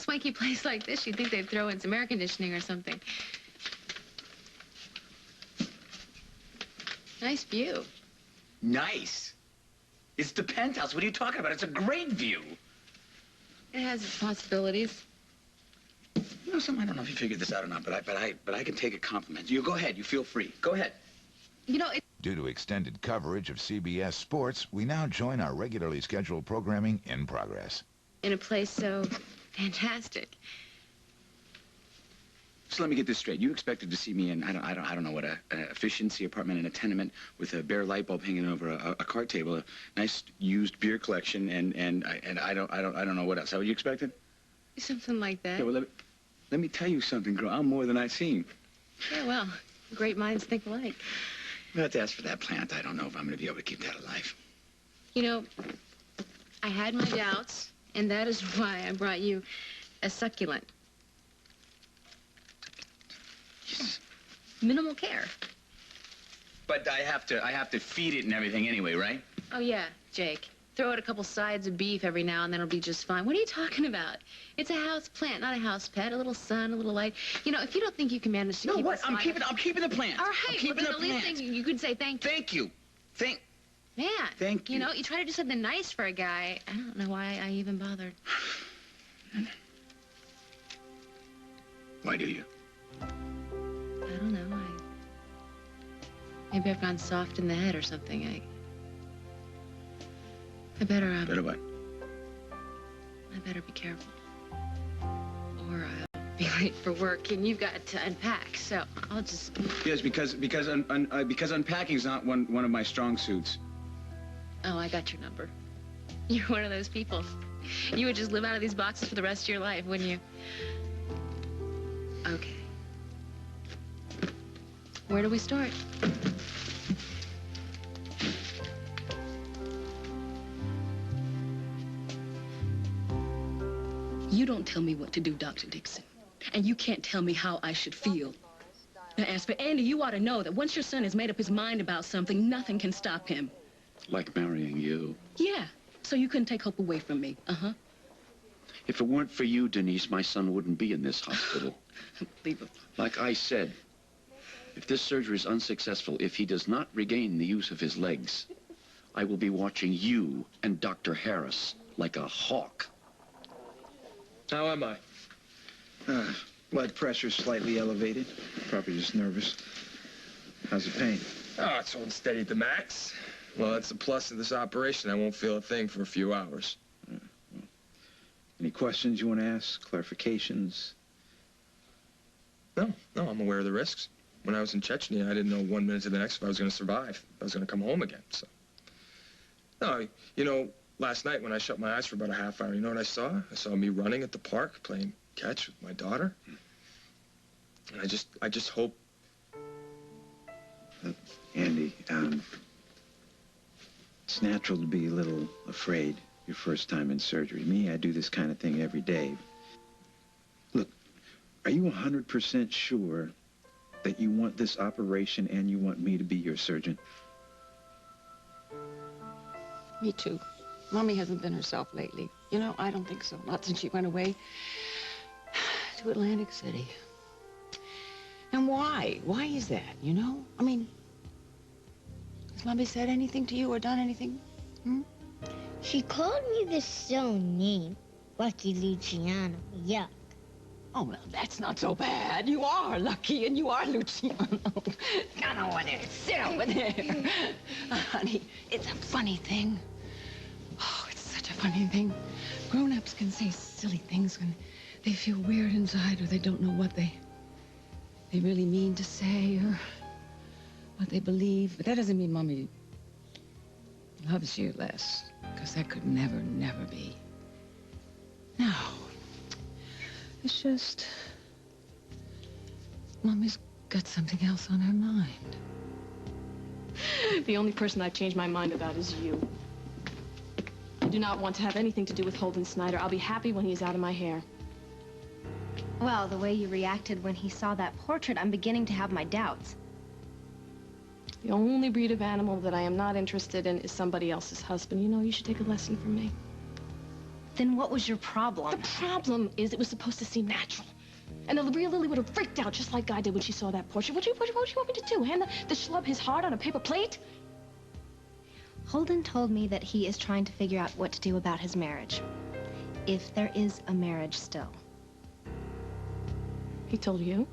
swanky place like this, you'd think they'd throw in some air conditioning or something. Nice view. Nice? It's the penthouse. What are you talking about? It's a great view. It has its possibilities. You know something? I don't know if you figured this out or not, but I can take a compliment. You go ahead. You feel free. Go ahead. You know, Due to extended coverage of CBS Sports, we now join our regularly scheduled programming in progress. in a place so fantastic. So let me get this straight. You expected to see me in, I don't know what, an efficiency apartment in a tenement with a bare light bulb hanging over a card table, a nice used beer collection, and I don't know what else. Is that what you expected? Something like that. Yeah, well, let me tell you something, girl. I'm more than I seem. Yeah, well, great minds think alike. You have to ask for that plant. I don't know if I'm going to be able to keep that alive. You know, I had my doubts, and that is why I brought you a succulent. Yes. Minimal care. But I have to feed it and everything anyway, right? Oh, yeah, Jake. Throw it a couple sides of beef every now and then, it'll be just fine. What are you talking about? It's a house plant, not a house pet. A little sun, a little light. You know, if you don't think you can manage to keep what? it I'm keeping the plant. All right, I'm keeping well, then the least thing you could say thank you. Thank you. Man. Thank you. You know, you try to do something nice for a guy. I don't know why I even bothered. Why do you? I don't know. Maybe I've gone soft in the head or something. I better, Better what? I better be careful. Or I'll be late for work, and you've got to unpack, so I'll just... Yes, because unpacking's not one of my strong suits. Oh, I got your number. You're one of those people. You would just live out of these boxes for the rest of your life, wouldn't you? Okay. Where do we start? You don't tell me what to do, Dr. Dixon. And you can't tell me how I should feel. Now, as for Andy, you ought to know that once your son has made up his mind about something, nothing can stop him. Like marrying you. Yeah, so you couldn't take hope away from me. Uh-huh. If it weren't for you, Denise, my son wouldn't be in this hospital. Unbelievable. Like I said, if this surgery is unsuccessful, if he does not regain the use of his legs, I will be watching you and Dr. Harris like a hawk. How am I? Blood pressure slightly elevated. Probably just nervous. How's the pain? Oh, it's holding steady at the max. Well, that's the plus of this operation. I won't feel a thing for a few hours. Any questions you want to ask? Clarifications? No, I'm aware of the risks. When I was in Chechnya, I didn't know 1 minute to the next if I was going to survive, if I was going to come home again, so. No, you know, last night when I shut my eyes for about a half hour, you know what I saw? I saw me running at the park, playing catch with my daughter. And I just hope... Andy, it's natural to be a little afraid your first time in surgery. Me, I do this kind of thing every day. Look, are you 100% sure that you want this operation and you want me to be your surgeon? Me too. Mommy hasn't been herself lately. You know, I don't think so. Not since she went away to Atlantic City. And why? Why is that, you know? I mean, has Mommy said anything to you or done anything? Hmm? She called me this silly name, Lucky Luciano. Yuck. Oh, well, that's not so bad. You are Lucky and you are Luciano. Come over there. Sit over there. Honey, it's a funny thing. Oh, it's such a funny thing. Grown-ups can say silly things when they feel weird inside or they don't know what they really mean to say or what they believe. But that doesn't mean Mommy loves you less, because that could never, never be. No. It's just Mommy's got something else on her mind. The only person I've changed my mind about is you. I do not want to have anything to do with Holden Snyder. I'll be happy when he's out of my hair. Well, the way you reacted when he saw that portrait, I'm beginning to have my doubts. The only breed of animal that I am not interested in is somebody else's husband. You know, you should take a lesson from me. Then what was your problem? The problem is it was supposed to seem natural. And the real Lily would have freaked out just like I did when she saw that portrait. What do you want me to do? Hand the schlub his heart on a paper plate? Holden told me that he is trying to figure out what to do about his marriage. If there is a marriage still. He told you?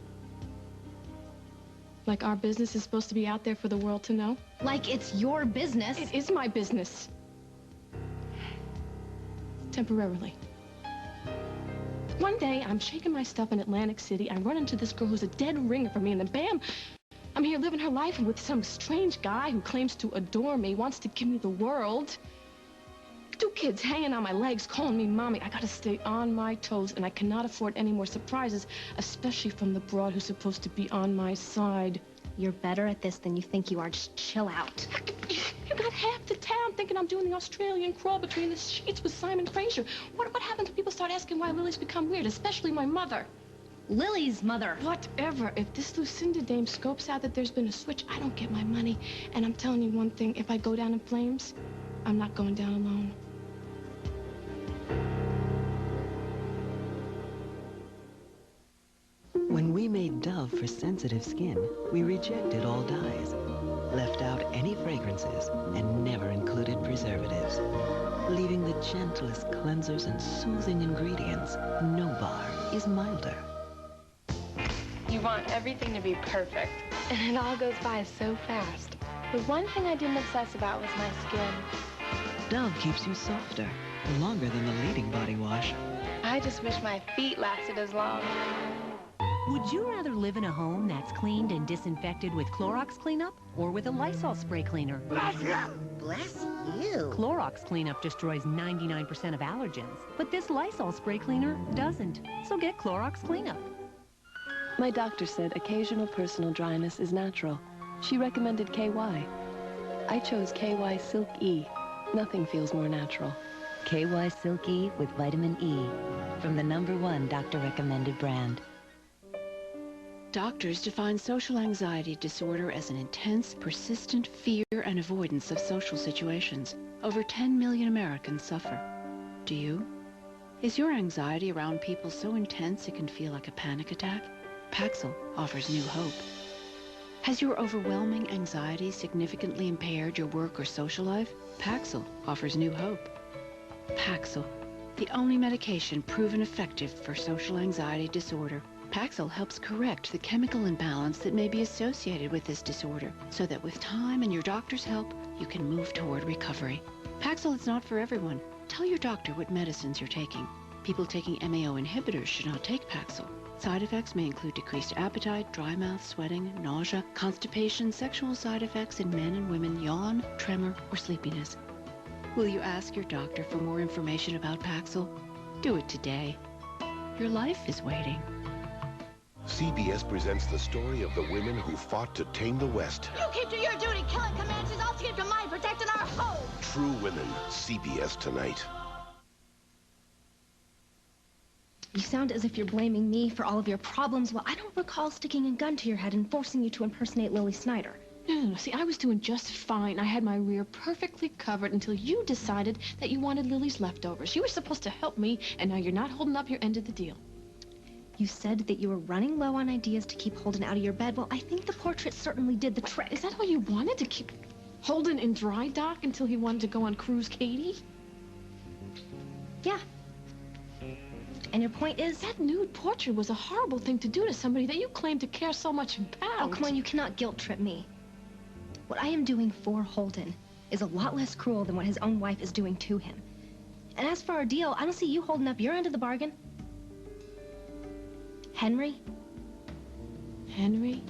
Like our business is supposed to be out there for the world to know? Like it's your business. It is my business. Temporarily. One day, I'm shaking my stuff in Atlantic City. I run into this girl who's a dead ringer for me, and then bam, I'm here living her life with some strange guy who claims to adore me, wants to give me the world. 2 kids hanging on my legs, calling me mommy. I gotta stay on my toes, and I cannot afford any more surprises, especially from the broad who's supposed to be on my side. You're better at this than you think you are. Just chill out. You got half the town thinking I'm doing the Australian crawl between the sheets with Simon Fraser. What happens when people start asking why Lily's become weird, especially my mother? Lily's mother. Whatever. If this Lucinda dame scopes out that there's been a switch, I don't get my money. And I'm telling you one thing, if I go down in flames, I'm not going down alone. When we made Dove for sensitive skin, we rejected all dyes, left out any fragrances, and never included preservatives, leaving the gentlest cleansers and soothing ingredients. No bar is milder. You want everything to be perfect, and it all goes by so fast. The one thing I didn't obsess about was my skin. Dove keeps you softer, longer than the leading body wash. I just wish my feet lasted as long. Would you rather live in a home that's cleaned and disinfected with Clorox cleanup or with a Lysol spray cleaner? Bless you! Bless you! Clorox cleanup destroys 99% of allergens, but this Lysol spray cleaner doesn't. So get Clorox cleanup. My doctor said occasional personal dryness is natural. She recommended KY. I chose KY Silk E. Nothing feels more natural. KY Silk E with vitamin E from the #1 doctor-recommended brand. Doctors define social anxiety disorder as an intense, persistent fear and avoidance of social situations. Over 10 million Americans suffer. Do you? Is your anxiety around people so intense it can feel like a panic attack? Paxil offers new hope. Has your overwhelming anxiety significantly impaired your work or social life? Paxil offers new hope. Paxil, the only medication proven effective for social anxiety disorder. Paxil helps correct the chemical imbalance that may be associated with this disorder, so that with time and your doctor's help, you can move toward recovery. Paxil is not for everyone. Tell your doctor what medicines you're taking. People taking MAO inhibitors should not take Paxil. Side effects may include decreased appetite, dry mouth, sweating, nausea, constipation, sexual side effects in men and women, yawn, tremor, or sleepiness. Will you ask your doctor for more information about Paxil? Do it today. Your life is waiting. CBS presents the story of the women who fought to tame the West. You keep to your duty, killing Comanches. I'll keep to mine, protecting our home. True Women, CBS tonight. You sound as if you're blaming me for all of your problems. Well, I don't recall sticking a gun to your head and forcing you to impersonate Lily Snyder. No. See, I was doing just fine. I had my rear perfectly covered until you decided that you wanted Lily's leftovers. You were supposed to help me, and now you're not holding up your end of the deal. You said that you were running low on ideas to keep Holden out of your bed. Well, I think the portrait certainly did the trick. Is that all you wanted, to keep Holden in dry dock until he wanted to go on Cruise Katie? Yeah. And your point is? That nude portrait was a horrible thing to do to somebody that you claim to care so much about. Oh, come on, you cannot guilt trip me. What I am doing for Holden is a lot less cruel than what his own wife is doing to him. And as for our deal, I don't see you holding up your end of the bargain. Henry? Henry?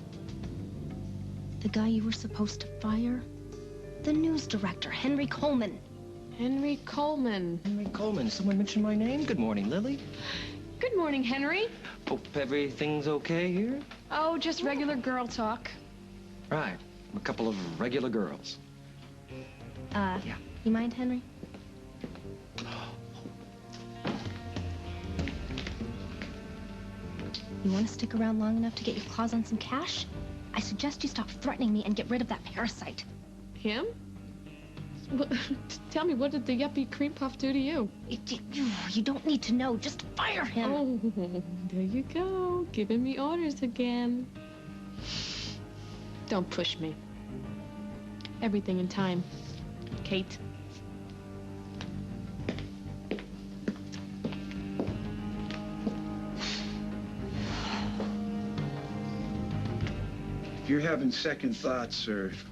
The guy you were supposed to fire? The news director, Henry Coleman. Henry Coleman. Henry Coleman. Someone mentioned my name. Good morning, Lily. Good morning, Henry. Hope everything's okay here? Oh, just regular girl talk. Right. A couple of regular girls. Yeah. You mind, Henry? You want to stick around long enough to get your claws on some cash? I suggest you stop threatening me and get rid of that parasite. Him? Well, tell me, what did the yuppie cream puff do to you? You don't need to know. Just fire him. Oh, there you go. Giving me orders again. Don't push me. Everything in time, Kate. If you're having second thoughts or if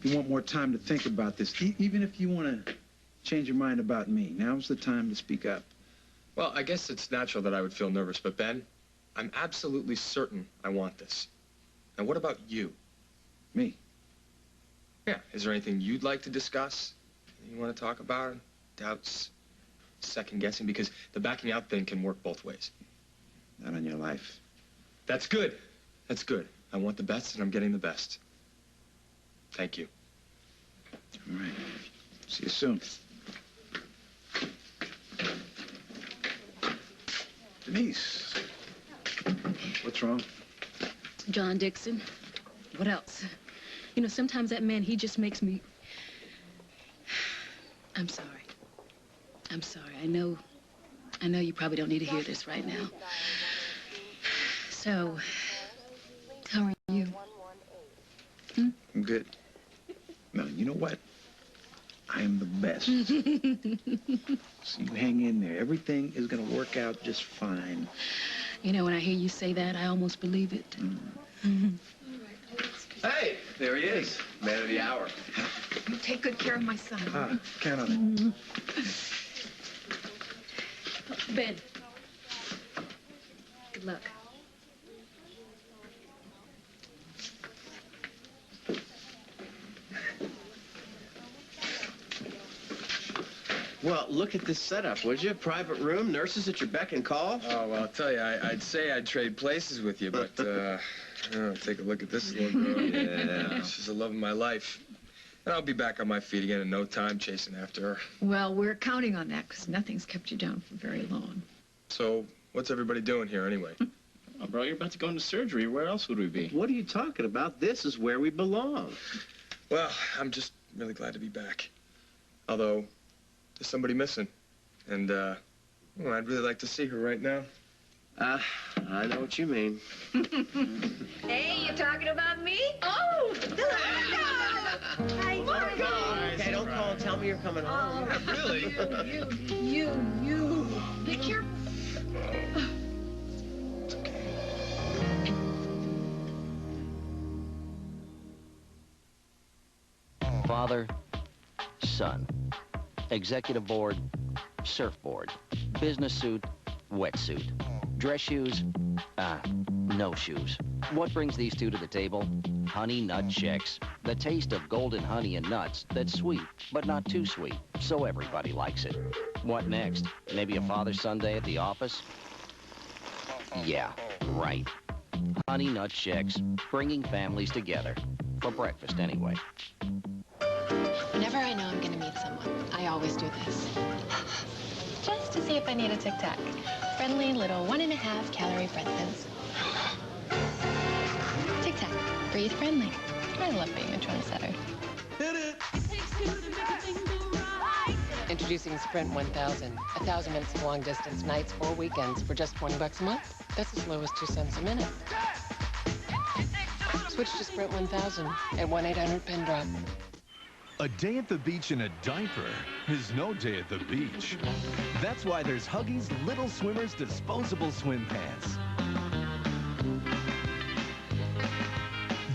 you want more time to think about this, even if you want to change your mind about me, now's the time to speak up. Well, I guess it's natural that I would feel nervous, but Ben, I'm absolutely certain I want this. And what about you? Me? Yeah, is there anything you'd like to discuss? Anything you want to talk about? Doubts? Second guessing? Because the backing out thing can work both ways. Not on your life. That's good. That's good. I want the best, and I'm getting the best. Thank you. All right. See you soon. Denise. What's wrong? John Dixon. What else? You know, sometimes that man, he just makes me... I'm sorry. I'm sorry. I know you probably don't need to hear this right now. So, how are you? I'm good. No, you know what? I am the best. So you hang in there. Everything is going to work out just fine. You know, when I hear you say that, I almost believe it. Hey, there he is. Man of the hour. Take good care of my son. Count on it. Ben. Good luck. Well, look at this setup, would you? Private room, nurses at your beck and call. Oh, well, I'll tell you, I'd say I'd trade places with you, but, take a look at this little girl. Yeah. She's the love of my life. And I'll be back on my feet again in no time, chasing after her. Well, we're counting on that, because nothing's kept you down for very long. So, what's everybody doing here, anyway? Oh, bro, you're about to go into surgery. Where else would we be? What are you talking about? This is where we belong. Well, I'm just really glad to be back. Although, there's somebody missing. And, well, I'd really like to see her right now. I know what you mean. Hey, you talking about me? Oh, hi, Margot. Okay, don't call and tell me you're coming home. Yeah, really? You. Be careful. Father, son, executive board, surfboard, business suit, wetsuit, dress shoes, no shoes. What brings these two to the table? Honey Nut Chex. The taste of golden honey and nuts that's sweet, but not too sweet, so everybody likes it. What next? Maybe a Father's Sunday at the office? Yeah, right. Honey Nut Chex, bringing families together. For breakfast, anyway. Whenever I know I'm gonna meet someone, I always do this. Just to see if I need a Tic Tac. Friendly little 1.5 calorie breakfast. Tic Tac, breathe friendly. I love being a trendsetter. Introducing Sprint 1000. 1,000 minutes of long distance nights or weekends for just $20 a month. That's as low as 2 cents a minute. Switch to Sprint 1000 at 1-800-PIN-DROP. A day at the beach in a diaper is no day at the beach. That's why there's Huggies Little Swimmers disposable swim pants.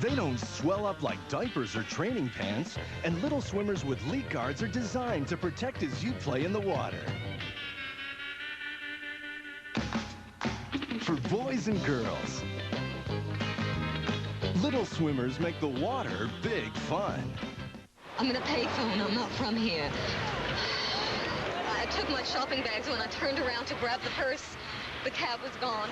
They don't swell up like diapers or training pants, and Little Swimmers with leak guards are designed to protect as you play in the water. For boys and girls, Little Swimmers make the water big fun. I'm in a payphone. I'm not from here. I took my shopping bags when I turned around to grab the purse. The cab was gone.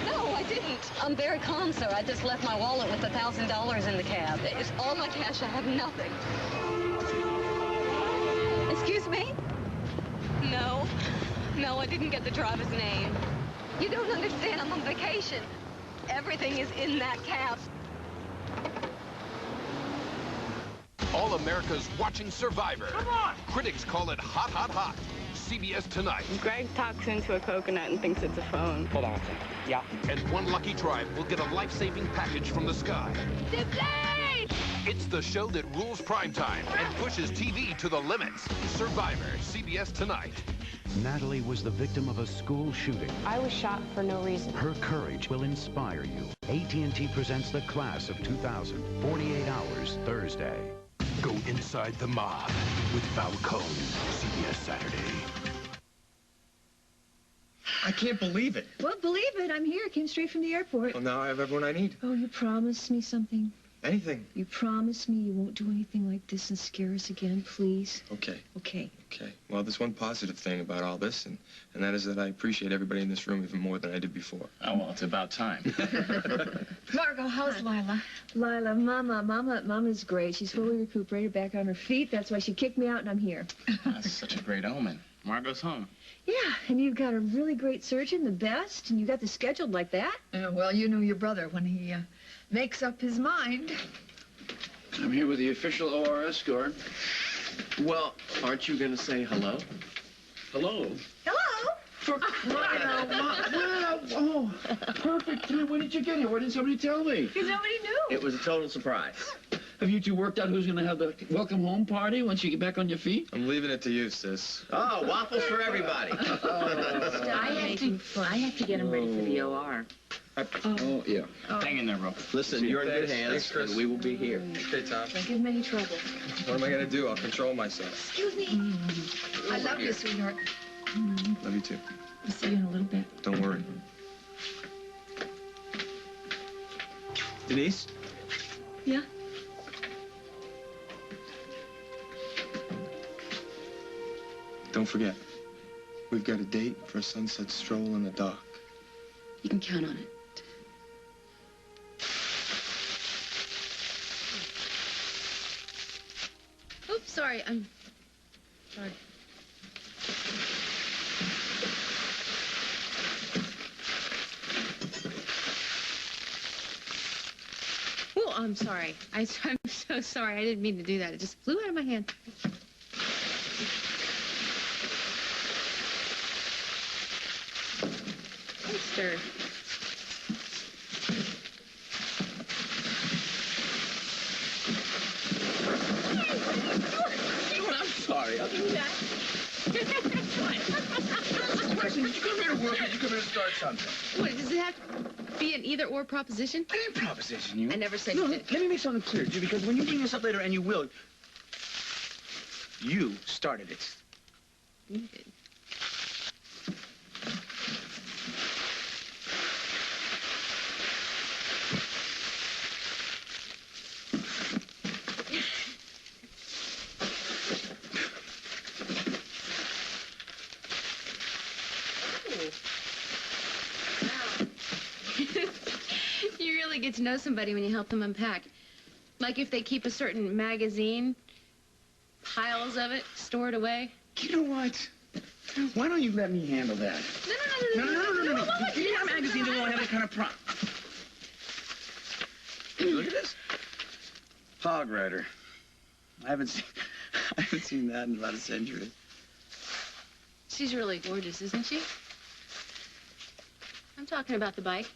No, I didn't. I'm very calm, sir. I just left my wallet with $1,000 in the cab. It's all my cash. I have nothing. Excuse me? No. No, I didn't get the driver's name. You don't understand. I'm on vacation. Everything is in that cab. All America's watching Survivor. Come on! Critics call it hot, hot, hot. CBS tonight. Greg talks into a coconut and thinks it's a phone. Hold on a second. Yeah. And one lucky tribe will get a life-saving package from the sky. Deflate! It's the show that rules primetime and pushes TV to the limits. Survivor, CBS tonight. Natalie was the victim of a school shooting. I was shot for no reason. Her courage will inspire you. AT&T presents the class of 2000. 48 hours, Thursday. Go inside the mob with Falcone. CBS Saturday. I can't believe it. Well, believe it. I'm here. Came straight from the airport. Well, now I have everyone I need. Oh, you promised me something. Anything. You promised me you won't do anything like this and scare us again, please. Okay. Okay. Okay. Well, there's one positive thing about all this, and that is that I appreciate everybody in this room even more than I did before. Oh, well, it's about time. Margot, how's Lila? Lila, Mama's great. She's fully recuperated, back on her feet. That's why she kicked me out, and I'm here. That's such a great omen. Margot's home. Yeah, and you've got a really great surgeon, the best, and you got this scheduled like that. Well, you know your brother when he makes up his mind. I'm here with the official OR escort. Well, aren't you going to say hello? Hello? Hello? For crying out loud. Well, oh, perfect time. When did you get here? Why didn't somebody tell me? Because nobody knew. It was a total surprise. Have you two worked out who's going to have the welcome home party once you get back on your feet? I'm leaving it to you, sis. Oh, waffles for everybody. I have to get him ready for the OR. Oh, yeah. Hang in there, bro. Listen, you're in good hands, Thanks, Chris. and we will be here. Okay, Tom. Don't give him any trouble. What am I going to do? I'll control myself. Excuse me. I love you, sweetheart. Love you, too. I'll see you in a little bit. Don't worry. Denise? Yeah? Don't forget, we've got a date for a sunset stroll in the dock. You can count on it. Oops, sorry. I'm sorry. Oh, I'm sorry. I'm so sorry. I didn't mean to do that. It just flew out of my hand. Stir. I'm sorry. I'll do that. Did you come here to work or did you come here to start something? What, does it have to be an either-or proposition? I didn't proposition you. I never said no, you did. Let me make something clear, G, because when you bring this up later, and you will, you started it. You did. You really get to know somebody when you help them unpack. Like if they keep a certain magazine, piles of it, stored away. You know what? Why don't you let me handle that? No. If you need a magazine, they won't have that kind of problem. Look at this. Hog Rider. I haven't seen that in about a century. She's really gorgeous, isn't she? I'm talking about the bike.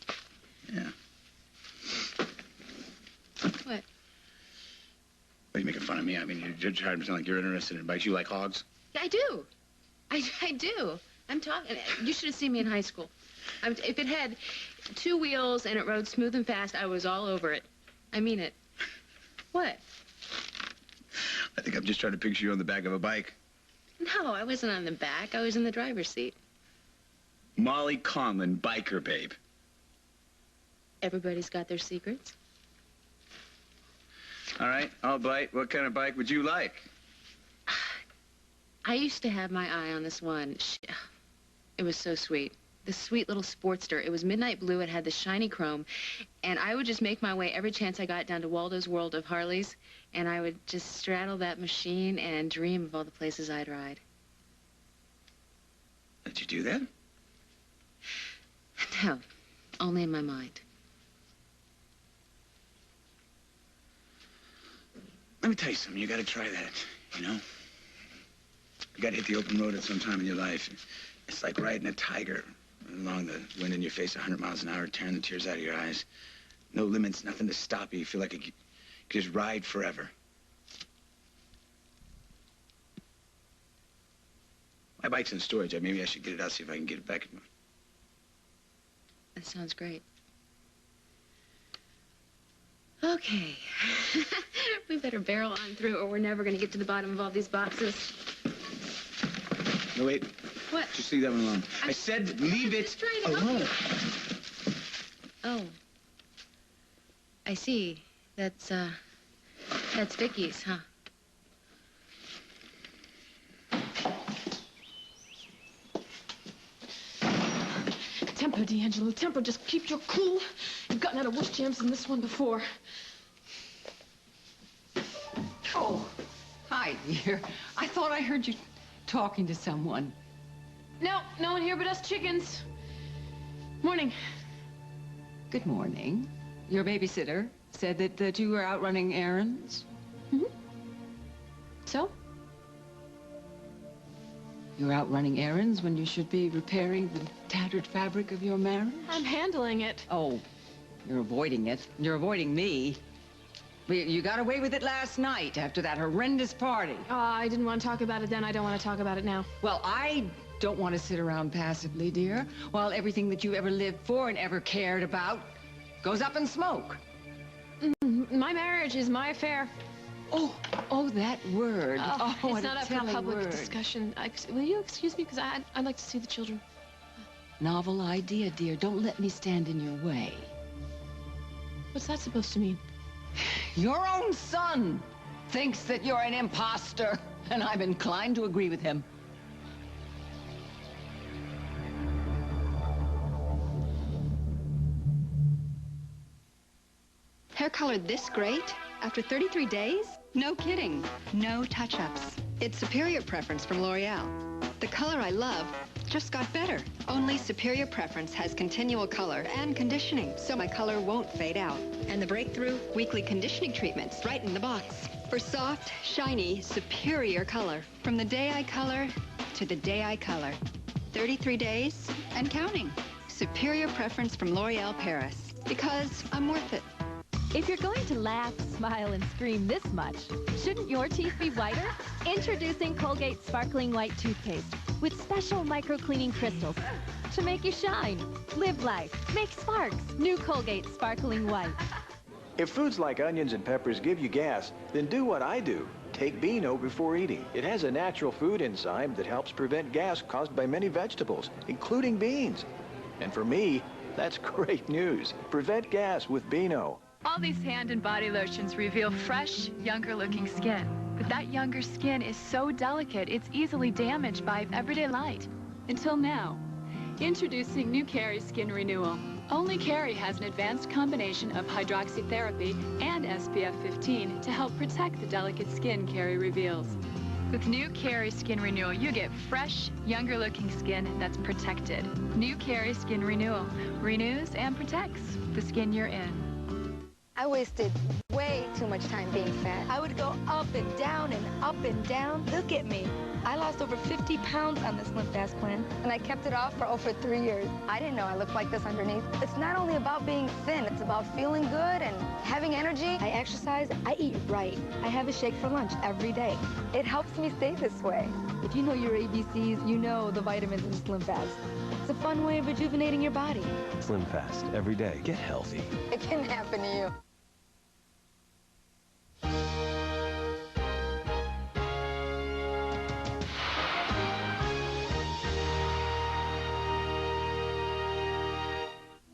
Yeah. What? Are you making fun of me? I mean, you're trying to sound like you're interested in bikes. You like hogs? I do. I do. I'm talking. You should have seen me in high school. If it had 2 wheels and it rode smooth and fast, I was all over it. I mean it. What? I think I'm just trying to picture you on the back of a bike. No, I wasn't on the back. I was in the driver's seat. Molly Conlon, biker babe. Everybody's got their secrets. All right, I'll bite. What kind of bike would you like? I used to have my eye on this one. It was so sweet. This sweet little Sportster. It was midnight blue. It had the shiny chrome. And I would just make my way every chance I got down to Waldo's World of Harleys. And I would just straddle that machine and dream of all the places I'd ride. Did you do that? No, only in my mind. Let me tell you something. You got to try that, you know? You got to hit the open road at some time in your life. It's like riding a tiger along the wind in your face 100 miles an hour, tearing the tears out of your eyes. No limits, nothing to stop you. You feel like you could just ride forever. My bike's in storage. Maybe I should get it out, see if I can get it back. That sounds great. Okay. We better barrel on through or we're never going to get to the bottom of all these boxes. No, wait. What? Just leave that one alone. I said leave it alone. Oh. I see. That's Vicky's, huh? Tempo, D'Angelo, tempo. Just keep your cool. You've gotten out of worse jams than this one before. Oh, hi, dear. I thought I heard you talking to someone. No, no one here but us chickens. Morning. Good morning. Your babysitter said that you were out running errands. Mm-hmm. So? You're out running errands when you should be repairing the tattered fabric of your marriage? I'm handling it. Oh, you're avoiding it. You're avoiding me. You got away with it last night after that horrendous party. I didn't want to talk about it then. I don't want to talk about it now. Well, I don't want to sit around passively, dear, while everything that you ever lived for and ever cared about goes up in smoke. My marriage is my affair. Oh, that word. It's not up for public discussion. Will you excuse me? Because I'd like to see the children. Novel idea, dear. Don't let me stand in your way. What's that supposed to mean? Your own son thinks that you're an imposter, and I'm inclined to agree with him. Hair colored this great after 33 days? No kidding. No touch-ups. It's Superior Preference from L'Oreal. The color I love just got better. Only Superior Preference has continual color and conditioning, so my color won't fade out. And the breakthrough weekly conditioning treatments right in the box. For soft, shiny, superior color. From the day I color to the day I color. 33 days and counting. Superior Preference from L'Oreal Paris. Because I'm worth it. If you're going to laugh, smile, and scream this much, shouldn't your teeth be whiter? Introducing Colgate Sparkling White Toothpaste with special micro-cleaning crystals to make you shine. Live life. Make sparks. New Colgate Sparkling White. If foods like onions and peppers give you gas, then do what I do. Take Beano before eating. It has a natural food enzyme that helps prevent gas caused by many vegetables, including beans. And for me, that's great news. Prevent gas with Beano. All these hand and body lotions reveal fresh, younger-looking skin. But that younger skin is so delicate, it's easily damaged by everyday light. Until now. Introducing New Carey Skin Renewal. Only Carey has an advanced combination of hydroxytherapy and SPF 15 to help protect the delicate skin Carey reveals. With New Carey Skin Renewal, you get fresh, younger-looking skin that's protected. New Carey Skin Renewal renews and protects the skin you're in. I wasted way too much time being fat. I would go up and down and up and down. Look at me. I lost over 50 pounds on this Slim Fast plan, and I kept it off for over 3 years. I didn't know I looked like this underneath. It's not only about being thin, it's about feeling good and having energy. I exercise, I eat right. I have a shake for lunch every day. It helps me stay this way. If you know your ABCs, you know the vitamins in Slim Fast. It's a fun way of rejuvenating your body. Slim Fast, every day. Get healthy. It can happen to you.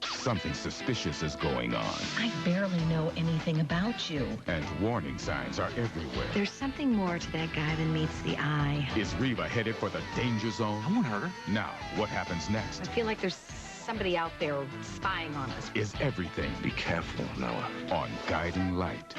Something suspicious is going on. I barely know anything about you. And warning signs are everywhere. There's something more to that guy than meets the eye. Is Reva headed for the danger zone? I won't hurt her. Now, what happens next? I feel like there's somebody out there spying on us. Is everything, be careful, Noah, on Guiding Light.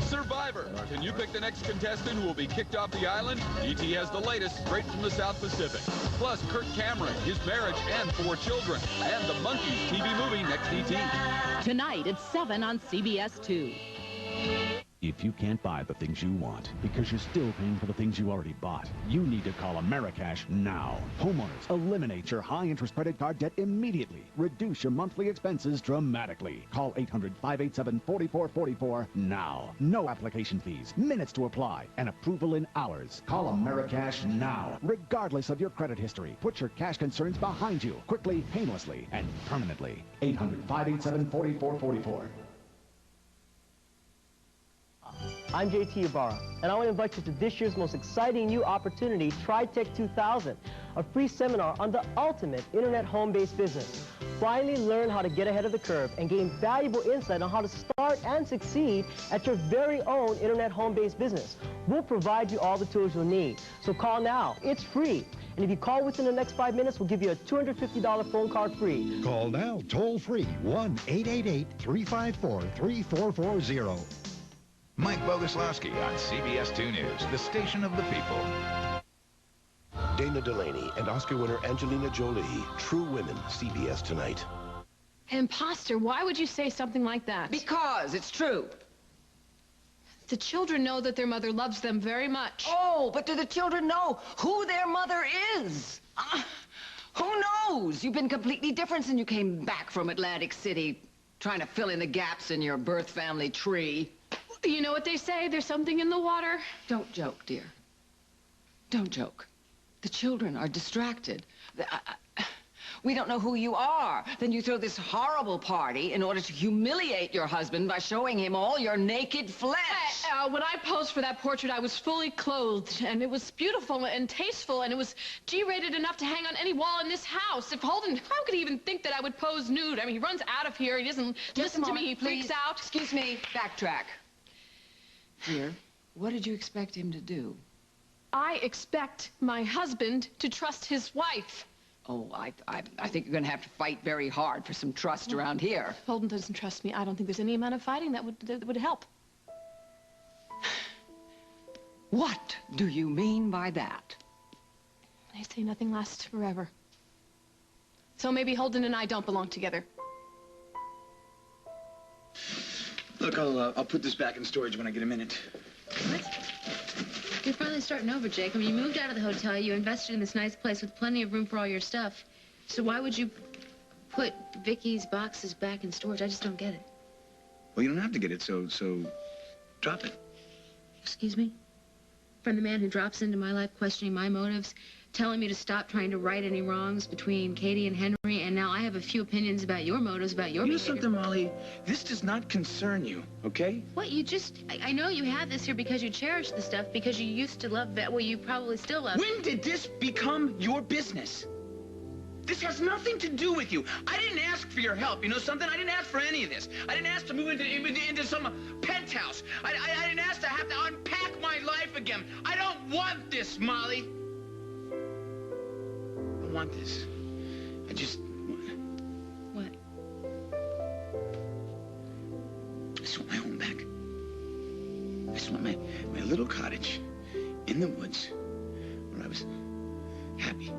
Survivor, can you pick the next contestant who will be kicked off the island? ET has the latest straight from the South Pacific. Plus, Kirk Cameron, his marriage, and 4 children. And the Monkees TV movie next ET. Tonight at 7 on CBS 2. If you can't buy the things you want because you're still paying for the things you already bought, you need to call AmeriCash now. Homeowners, eliminate your high-interest credit card debt immediately. Reduce your monthly expenses dramatically. Call 800-587-4444 now. No application fees, minutes to apply, and approval in hours. Call AmeriCash now. Regardless of your credit history, put your cash concerns behind you quickly, painlessly, and permanently. 800-587-4444. I'm JT Ibarra, and I want to invite you to this year's most exciting new opportunity, TriTech 2000, a free seminar on the ultimate internet home-based business. Finally learn how to get ahead of the curve and gain valuable insight on how to start and succeed at your very own internet home-based business. We'll provide you all the tools you'll need. So call now. It's free. And if you call within the next 5 minutes, we'll give you a $250 phone card free. Call now, toll free, 1-888-354-3440. Mike Boguslawski on CBS 2 News, the station of the people. Dana Delaney and Oscar winner Angelina Jolie, True Women, CBS tonight. Imposter, why would you say something like that? Because it's true. The children know that their mother loves them very much. Oh, but do the children know who their mother is? Who knows? You've been completely different since you came back from Atlantic City, trying to fill in the gaps in your birth family tree. You know what they say, there's something in the water. Don't joke, dear. Don't joke. The children are distracted. We don't know who you are. Then you throw this horrible party in order to humiliate your husband by showing him all your naked flesh. When I posed for that portrait, I was fully clothed, and it was beautiful and tasteful, and it was G-rated enough to hang on any wall in this house. If Holden, how could he even think that I would pose nude? I mean, he runs out of here, he doesn't listen to me, he freaks out. Excuse me, backtrack. Dear, what did you expect him to do? I expect my husband to trust his wife. Oh, I think you're going to have to fight very hard for some trust around here. Holden doesn't trust me. I don't think there's any amount of fighting that would help. What do you mean by that? They say nothing lasts forever. So maybe Holden and I don't belong together. Look, I'll put this back in storage when I get a minute. What? You're finally starting over, Jake. I mean, you moved out of the hotel, you invested in this nice place with plenty of room for all your stuff. So why would you put Vicky's boxes back in storage? I just don't get it. Well, you don't have to get it, so drop it. Excuse me? From the man who drops into my life questioning my motives, telling me to stop trying to right any wrongs between Katie and Henry, and now I have a few opinions about your motives, about your behavior. You know something, Molly? This does not concern you, okay? What, you just... I know you have this here because you cherish the stuff, because you used to love that. Well, you probably still love it. When did this become your business? This has nothing to do with you. I didn't ask for your help. You know something? I didn't ask for any of this. I didn't ask to move into some penthouse. I didn't ask to have to unpack my life again. I don't want this, Molly. I want this. I just... What? I just want my home back. I just want my little cottage in the woods where I was happy.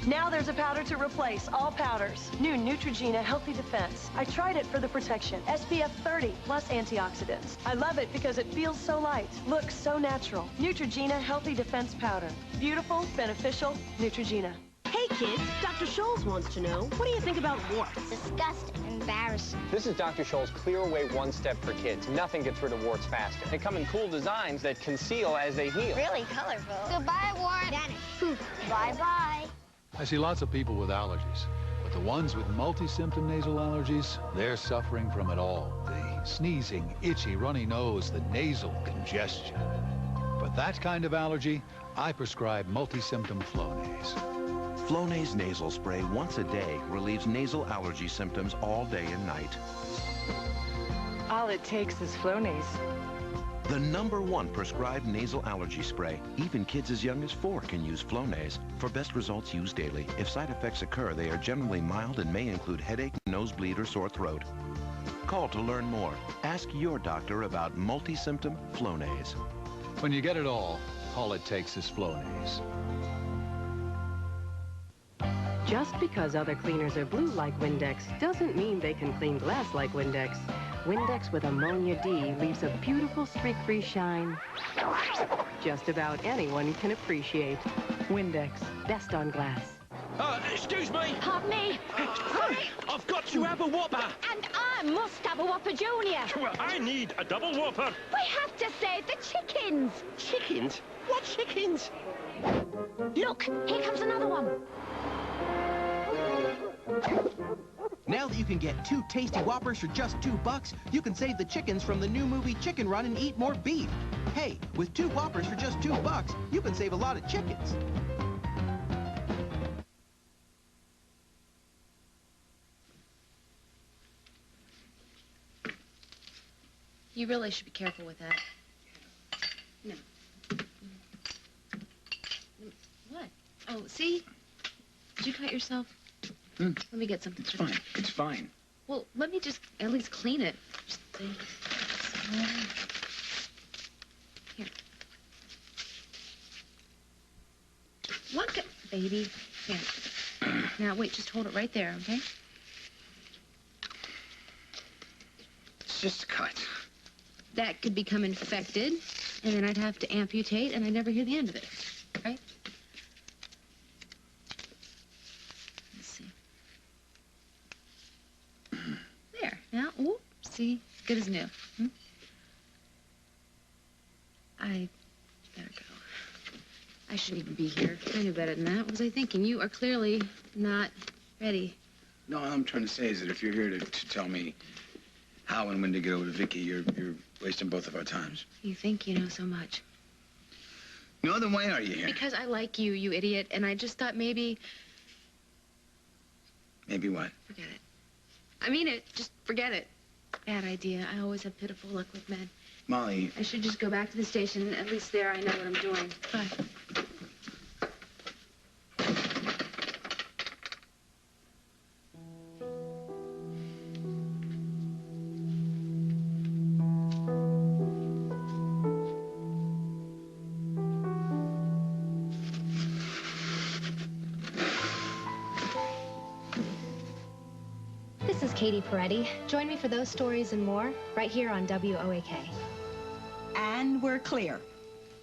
Now there's a powder to replace all powders. New Neutrogena Healthy Defense. I tried it for the protection. SPF 30 plus antioxidants. I love it because it feels so light, looks so natural. Neutrogena Healthy Defense Powder. Beautiful, beneficial, Neutrogena. Hey kids, Dr. Scholes wants to know, what do you think about warts? Disgusting. Embarrassing. This is Dr. Scholl's Clear Away One Step for kids. Nothing gets rid of warts faster. They come in cool designs that conceal as they heal. Really colorful. Goodbye, wart. Vanish. Bye-bye. I see lots of people with allergies, but the ones with multi-symptom nasal allergies, they're suffering from it all. The sneezing, itchy, runny nose, the nasal congestion. For that kind of allergy, I prescribe multi-symptom Flonase. Flonase nasal spray once a day relieves nasal allergy symptoms all day and night. All it takes is Flonase. The #1 prescribed nasal allergy spray. Even kids as young as 4 can use Flonase. For best results, use daily. If side effects occur, they are generally mild and may include headache, nosebleed, or sore throat. Call to learn more. Ask your doctor about multi-symptom Flonase. When you get it all it takes is Flonase. Just because other cleaners are blue like Windex doesn't mean they can clean glass like Windex. Windex with Ammonia D leaves a beautiful streak-free shine just about anyone can appreciate. Windex, best on glass. Excuse me. Pardon me. Sorry. I've got to have a Whopper. And I must have a Whopper Junior. Well, I need a double Whopper. We have to save the chickens. Chickens? What chickens? Look, here comes another one. Now that you can get 2 tasty Whoppers for just $2, you can save the chickens from the new movie Chicken Run and eat more beef. Hey, with 2 Whoppers for just $2, you can save a lot of chickens. You really should be careful with that. No. What? Oh, see? Did you cut yourself? Let me get something. It's fine. It's fine. Well, let me just at least clean it. Just think. Here. Look at, baby. Here. Now, wait, just hold it right there, okay? It's just a cut. That could become infected, and then I'd have to amputate, and I'd never hear the end of it, right? Let's see. There. Now, ooh, see? Good as new. I better go. I shouldn't even be here. I knew better than that. What was I thinking? You are clearly not ready. No, all I'm trying to say is that if you're here to tell me how and when to get over to Vicky, you're wasting both of our times. You think you know so much. No, then why are you here? Because I like you, you idiot, and I just thought maybe... Maybe what? Forget it. I mean it. Just forget it. Bad idea. I always have pitiful luck with men. Molly... I should just go back to the station. At least there I know what I'm doing. Bye. This is Katie Peretti. Join me for those stories and more right here on WOAK. And we're clear.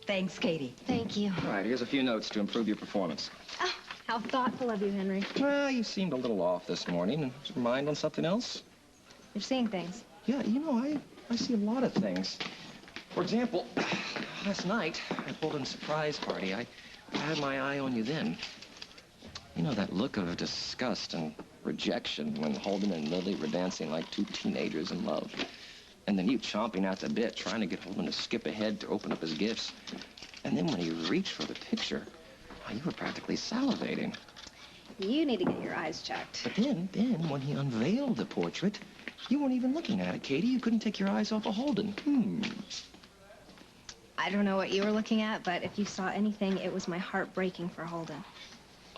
Thanks, Katie. Thank you. All right, here's a few notes to improve your performance. Oh, how thoughtful of you, Henry. Well, you seemed a little off this morning. Is your mind on something else? You're seeing things. Yeah, you know, I see a lot of things. For example, last night at Holden's surprise party, I had my eye on you then. You know, that look of disgust and rejection when Holden and Lily were dancing like 2 teenagers in love. And then you chomping at the bit, trying to get Holden to skip ahead to open up his gifts. And then when he reached for the picture, you were practically salivating. You need to get your eyes checked. But then when he unveiled the portrait, you weren't even looking at it, Katie. You couldn't take your eyes off of Holden. I don't know what you were looking at, but if you saw anything, it was my heart breaking for Holden.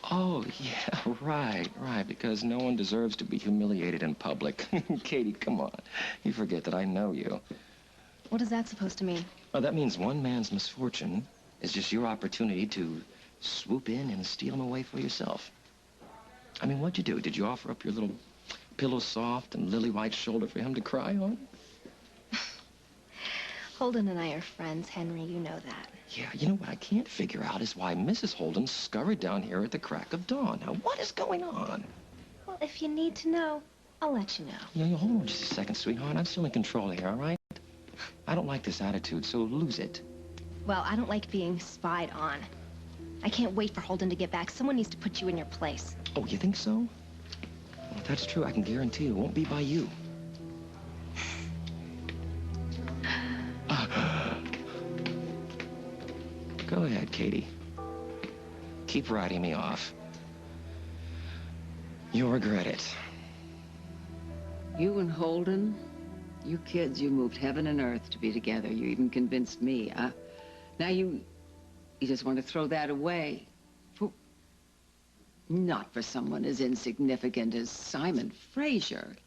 Oh, yeah, right, because no one deserves to be humiliated in public. Katie, come on. You forget that I know you. What is that supposed to mean? Well, that means one man's misfortune is just your opportunity to swoop in and steal him away for yourself. I mean, what'd you do? Did you offer up your little pillow soft and lily-white shoulder for him to cry on? Holden and I are friends, Henry. You know that. Yeah, you know what I can't figure out is why Mrs. Holden scurried down here at the crack of dawn. Now, what is going on? Well, if you need to know, I'll let you know. Yeah, hold on just a second, sweetheart. I'm still in control here, all right? I don't like this attitude, so lose it. Well, I don't like being spied on. I can't wait for Holden to get back. Someone needs to put you in your place. Oh, you think so? Well, if that's true, I can guarantee it won't be by you. Go ahead, Katie. Keep writing me off. You'll regret it. You and Holden, you kids, you moved heaven and earth to be together. You even convinced me. Now you just want to throw that away. Not for someone as insignificant as Simon Fraser.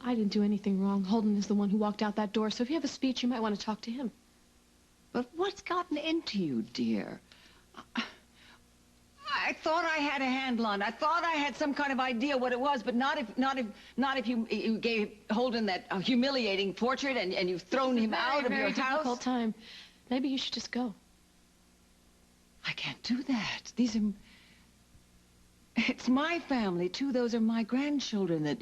I didn't do anything wrong. Holden is the one who walked out that door, so if you have a speech, you might want to talk to him. But what's gotten into you, dear? I thought I had a handle on it. I thought I had some kind of idea what it was, but not if you gave Holden that humiliating portrait and you've thrown him out of your house. Very difficult time. Maybe you should just go. I can't do that. It's my family, too. Those are my grandchildren that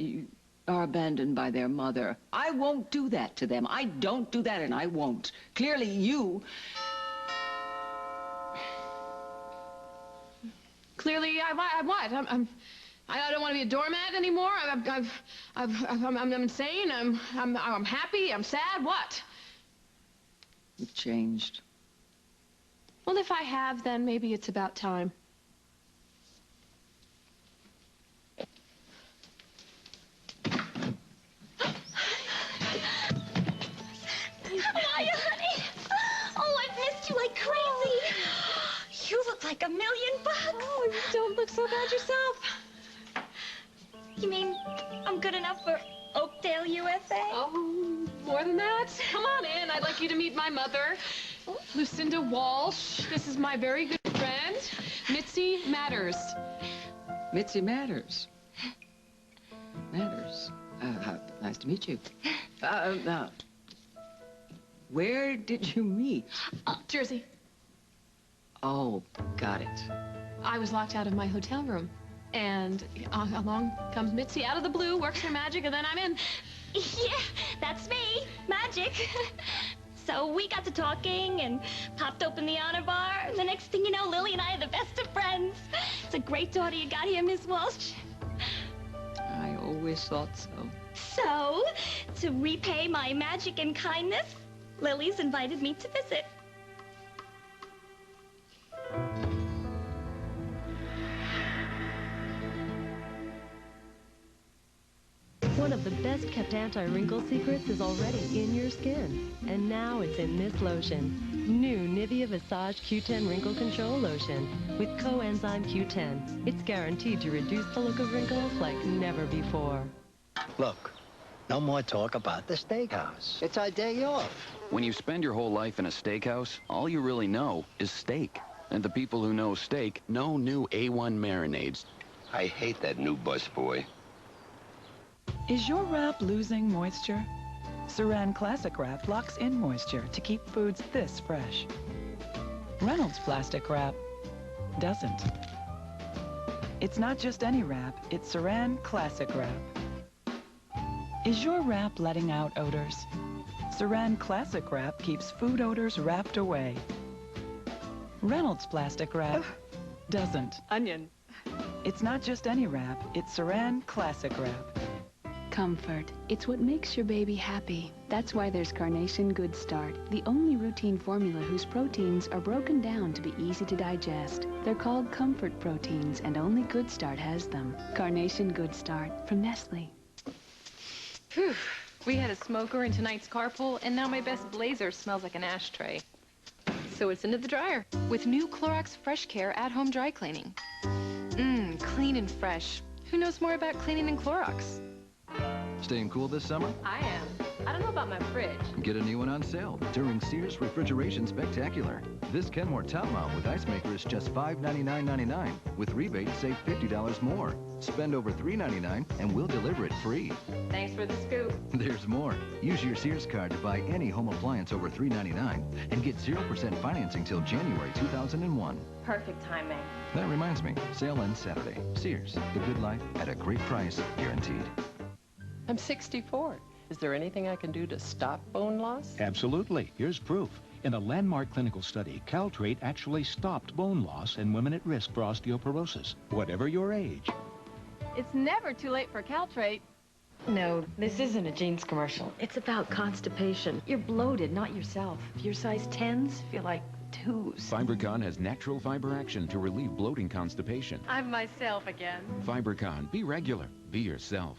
are abandoned by their mother. I won't do that to them. I don't do that, and I won't. Clearly, you... Clearly, I what? I don't want to be a doormat anymore. I'm insane. I'm happy. I'm sad. What? You've changed. Well, if I have, then maybe it's about time. How are you, honey? Oh, I've missed you like crazy. You look like $1 million. Oh, you don't look so bad yourself. You mean I'm good enough for Oakdale, USA? Oh, more than that. Come on in. I'd like you to meet my mother, Lucinda Walsh. This is my very good friend, Mitzi Matters. Mitzi Matters. Matters. Nice to meet you. Where did you meet? Jersey. Oh, got it. I was locked out of my hotel room. And along comes Mitzi out of the blue, works her magic, and then I'm in. Yeah, that's me. Magic. So we got to talking and popped open the honor bar. And the next thing you know, Lily and I are the best of friends. It's a great daughter you got here, Miss Walsh. I always thought so. So, to repay my magic and kindness, Lily's invited me to visit. One of the best-kept anti-wrinkle secrets is already in your skin. And now it's in this lotion. New Nivea Visage Q10 Wrinkle Control Lotion with coenzyme Q10. It's guaranteed to reduce the look of wrinkles like never before. Look, no more talk about the steakhouse. It's our day off. When you spend your whole life in a steakhouse, all you really know is steak. And the people who know steak know new A1 marinades. I hate that new busboy. Is your wrap losing moisture? Saran Classic Wrap locks in moisture to keep foods this fresh. Reynolds Plastic Wrap doesn't. It's not just any wrap, it's Saran Classic Wrap. Is your wrap letting out odors? Saran Classic Wrap keeps food odors wrapped away. Reynolds Plastic Wrap doesn't. Onion. It's not just any wrap, it's Saran Classic Wrap. Comfort. It's what makes your baby happy. That's why there's Carnation Good Start, the only routine formula whose proteins are broken down to be easy to digest. They're called comfort proteins, and only Good Start has them. Carnation Good Start from Nestle. Phew. We had a smoker in tonight's carpool, and now my best blazer smells like an ashtray. So it's into the dryer with new Clorox Fresh Care at-home dry cleaning. Clean and fresh. Who knows more about cleaning than Clorox? Staying cool this summer? I am. I don't know about my fridge. Get a new one on sale during Sears Refrigeration Spectacular. This Kenmore Top Mount with ice maker is just $599.99. With rebate, save $50 more. Spend over $399 and we'll deliver it free. Thanks for the scoop. There's more. Use your Sears card to buy any home appliance over $399 and get 0% financing till January 2001. Perfect timing. That reminds me, sale ends Saturday. Sears, the good life at a great price, guaranteed. I'm 64. Is there anything I can do to stop bone loss? Absolutely. Here's proof. In a landmark clinical study, Caltrate actually stopped bone loss in women at risk for osteoporosis, whatever your age. It's never too late for Caltrate. No, this isn't a jeans commercial. It's about constipation. You're bloated, not yourself. If you're size 10s, feel like 2s. FiberCon has natural fiber action to relieve bloating constipation. I'm myself again. FiberCon. Be regular. Be yourself.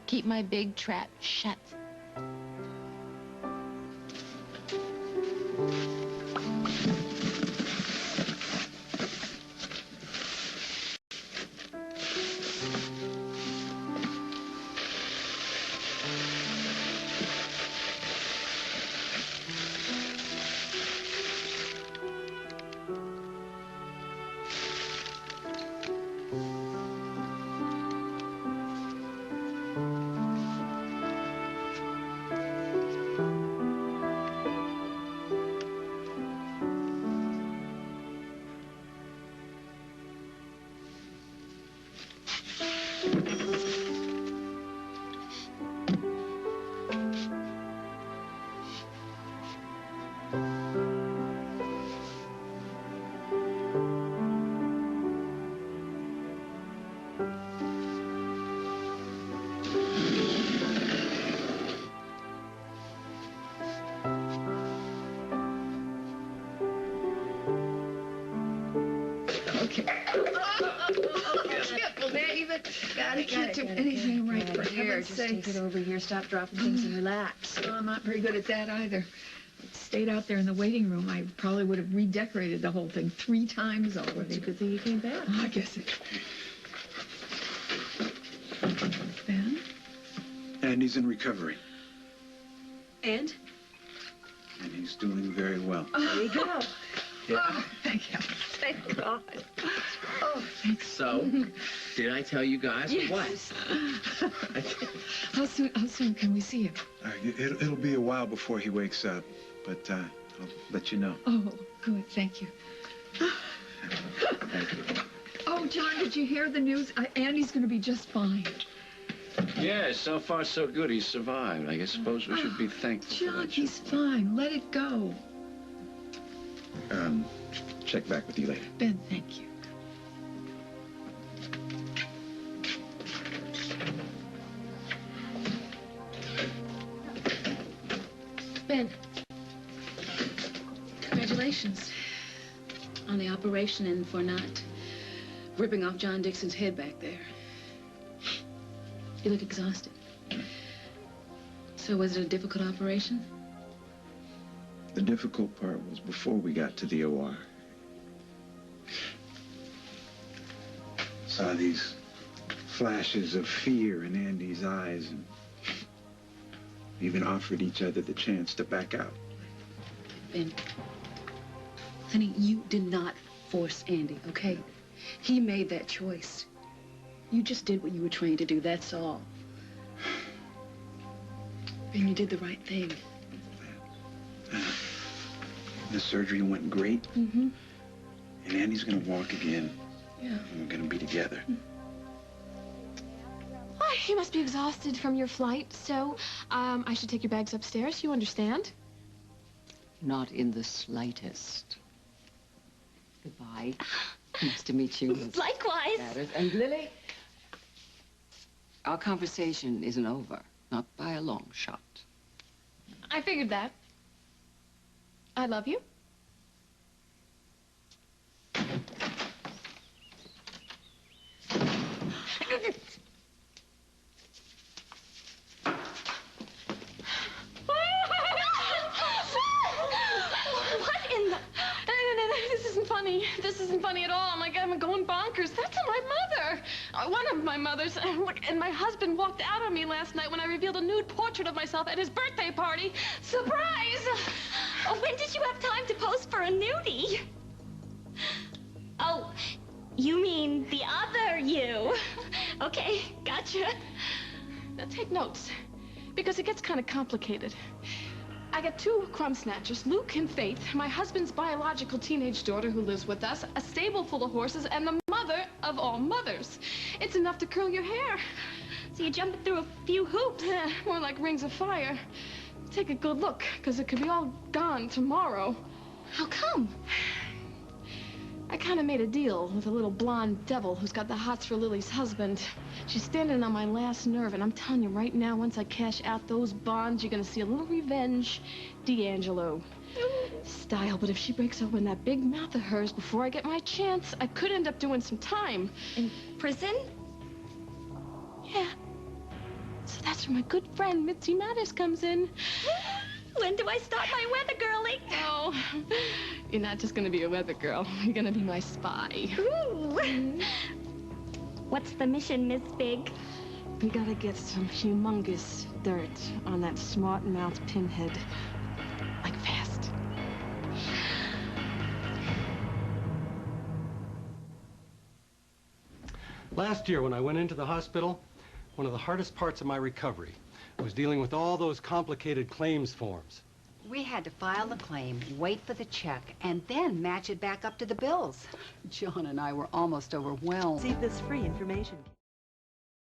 Keep my big trap shut. I can't do anything right for heaven's Just sakes. take it over here, stop dropping things, and relax. Oh, I'm not very good at that either. I stayed out there in the waiting room. I probably would have redecorated the whole thing 3 times already. It's a good thing you came back. Oh, I guess it. Ben? Andy's in recovery. And? And he's doing very well. There you go. Yeah. Oh, thank you. Thank God. Oh, thanks. So, did I tell you guys Yes. what? How soon can we see him? It'll be a while before he wakes up, but I'll let you know. Oh, good. Thank you. Thank you. Oh, John, did you hear the news? Andy's going to be just fine. Yeah, so far so good. He's survived. I suppose we should be thankful for John, that. he's fine. Let it go. Check back with you later. Ben, thank you. Ben, congratulations on the operation and for not ripping off John Dixon's head back there. You look exhausted. So was it a difficult operation? The difficult part was before we got to the OR. Saw these flashes of fear in Andy's eyes and even offered each other the chance to back out. Ben, honey, you did not force Andy, okay? He made that choice. You just did what you were trained to do, that's all. Ben, you did the right thing. The surgery went great, Mm-hmm. and Andy's gonna walk again, Yeah. and we're gonna be together. Why, you must be exhausted from your flight, so I should take your bags upstairs. You understand? Not in the slightest. Goodbye. Nice to meet you. Likewise. Matters. And Lily, our conversation isn't over. Not by a long shot. I figured that. I love you. What in the... No, this isn't funny. This isn't funny at all. I'm going bonkers. That's my mother. One of my mothers. And my husband walked out on me last night when I revealed a nude portrait of myself at his birthday party. Surprise! When did you have time to pose for a nudie? Oh, you mean the other you. Okay, gotcha. Now take notes, because it gets kind of complicated. I got 2 crumb snatchers, Luke and Faith, my husband's biological teenage daughter who lives with us, a stable full of horses, and the mother of all mothers. It's enough to curl your hair. So you're jumping through a few hoops. More like rings of fire. Take a good look, because it could be all gone tomorrow. How come? I kind of made a deal with a little blonde devil who's got the hots for Lily's husband. She's standing on my last nerve, and I'm telling you right now, once I cash out those bonds, you're gonna see a little revenge, D'Angelo style. But if she breaks open that big mouth of hers before I get my chance, I could end up doing some time. In prison? Yeah. So after my good friend Mitzi Matters comes in. When do I start my weather girling? Oh, you're not just gonna be a weather girl. You're gonna be my spy. Ooh. What's the mission, Miss Big? We gotta get some humongous dirt on that smart mouth pinhead. Like fast. Last year, when I went into the hospital, one of the hardest parts of my recovery was dealing with all those complicated claims forms. We had to file the claim, wait for the check, and then match it back up to the bills. John and I were almost overwhelmed. See this free information.